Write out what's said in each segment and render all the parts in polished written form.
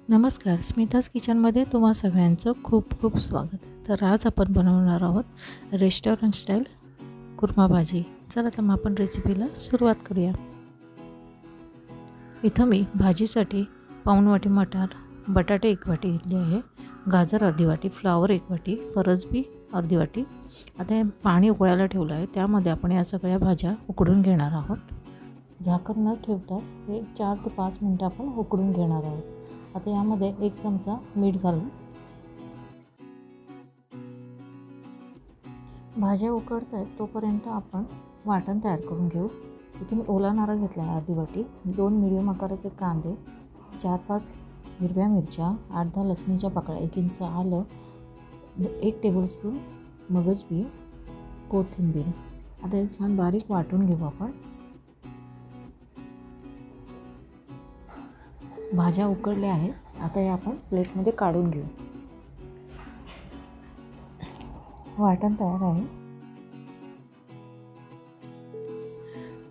नमस्कार, स्मिताज किचनमध्ये तुम्हा सगळ्यांचं खूप खूप स्वागत आहे। तर आज आपण बनवणार आहोत रेस्टॉरंट स्टाईल कुर्मा भाजी। चला तर मग आपण रेसिपीला सुरुवात करूया। इथं मी भाजीसाठी पाऊण वाटी मटार, बटाटे 1 वाटी घेतले आहे, गाजर अर्धी वाटी, फ्लावर 1 वाटी, फरसबी अर्धी वाटी। आता हे पाणी उकळायला ठेवलं आहे, त्यामध्ये आपण या सगळ्या भाज्या उकडून घेणार आहोत। झाकण न ठेवताच हे 4 ते 5 मिनिटं आपण उकडून घेणार आहोत। आता यामध्ये 1 चमचा मीठ घालून भाज्या उकडतायत तोपर्यंत आपण वाटण तयार करून घेऊ। इथे मी ओला नारळ घेतला आहे अर्धी वाटी, 2 मीडियम आकाराचे कांदे, 4-5 हिरव्या मिरच्या, 8-10 लसणीच्या पाकळ्या, 1 इंच आलं, 1 टेबलस्पून मगज बी, कोथिंबीर। आता हे छान बारीक वाटून घेऊ आपण। भाज्या उकडल्या आहेत, आता हे आपण प्लेटमध्ये काढून घेऊ। वाटण तयार आहे।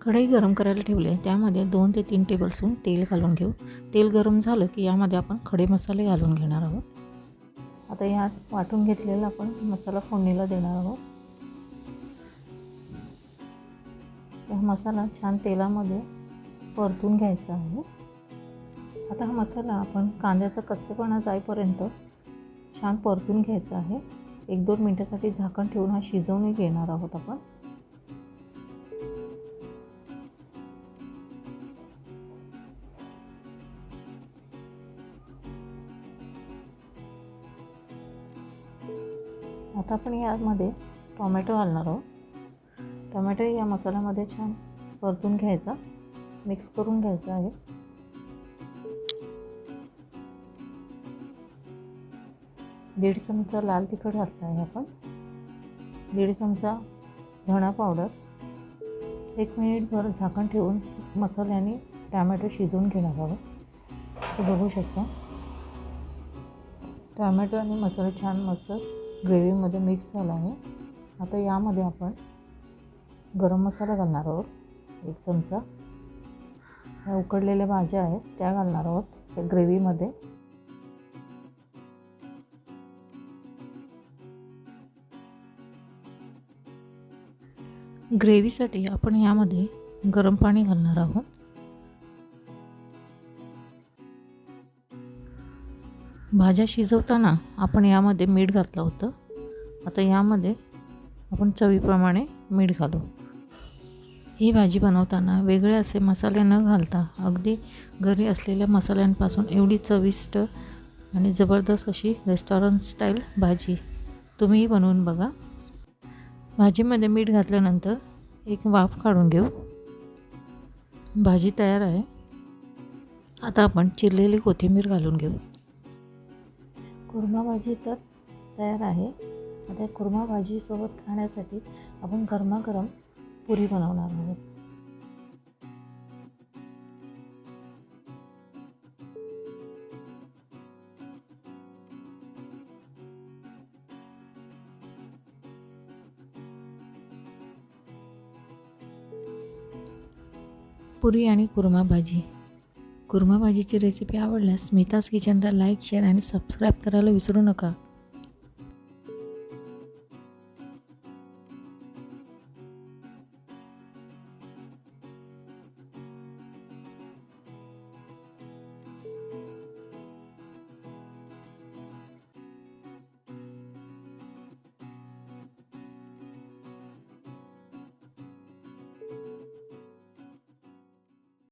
कढई गरम करायला ठेवली आहे, त्यामध्ये 2 ते 3 टेबलस्पून तेल घालून घेऊ। तेल गरम झालं की यामध्ये आपण खडे मसाले घालून घेणार आहोत। आता यात वाटून घेतलेला आपण मसाला फोडणीला देणार आहोत। हा मसाला छान तेलामध्ये परतून घ्यायचा आहे। आता हा मसाला आपण कांद्याचा कच्चेपणा जाईपर्यंत छान परतून घ्यायचा आहे। 1-2 मिनिटांसाठी झाकण ठेवून हा शिजवून घेणार आहोत आपण। आता आपण यामध्ये टोमॅटो घालणार आहोत। टोमॅटो या मसाल्यामध्ये छान परतून घ्यायचा, मिक्स करून घ्यायचा आहे। दीड चमचा लाल तिखट घातला आहे आपण, 1.5 चमचा धणा पावडर। 1 मिनिटभर झाकण ठेवून मसाल्याने टोमॅटो शिजवून घेणार आहोत। ते बघू शकता टोमॅटो आणि मसाला छान मस्त ग्रेव्हीमध्ये मिक्स झाला आहे। आता यामध्ये आपण गरम मसाला घालणार आहोत, 1 चमचा। ह्या उकडलेल्या भाज्या आहेत त्या घालणार आहोत त्या ग्रेव्हीमध्ये। ग्रेव्हीसाठी आपण यामध्ये गरम पाणी घालणार आहोत। भाज्या शिजवताना आपण यामध्ये मीठ घातलं होतं, आता यामध्ये आपण चवीप्रमाणे मीठ घालू। ही भाजी बनवताना वेगळे असे मसाले न घालता अगदी घरी असलेल्या मसाल्यांपासून एवढी चविष्ट आणि जबरदस्त अशी रेस्टॉरंट स्टाईल भाजी तुम्हीही बनवून बघा। भाजीमध्ये मीठ घातल्यानंतर एक वाफ काढून घेऊ। भाजी तयार आहे। आता आपण चिरलेली कोथिंबीर घालून घेऊ। कुर्मा भाजी तर तयार आहे। आता कुर्मा भाजीसोबत खाण्यासाठी आपण गरमागरम पुरी बनवणार आहोत। पुरी आणि कुर्मा भाजी। कुर्मा भाजीची रेसिपी आवडल्यास स्मिताज किचनला लाईक, शेअर आणि सबस्क्राईब करायला विसरू नका।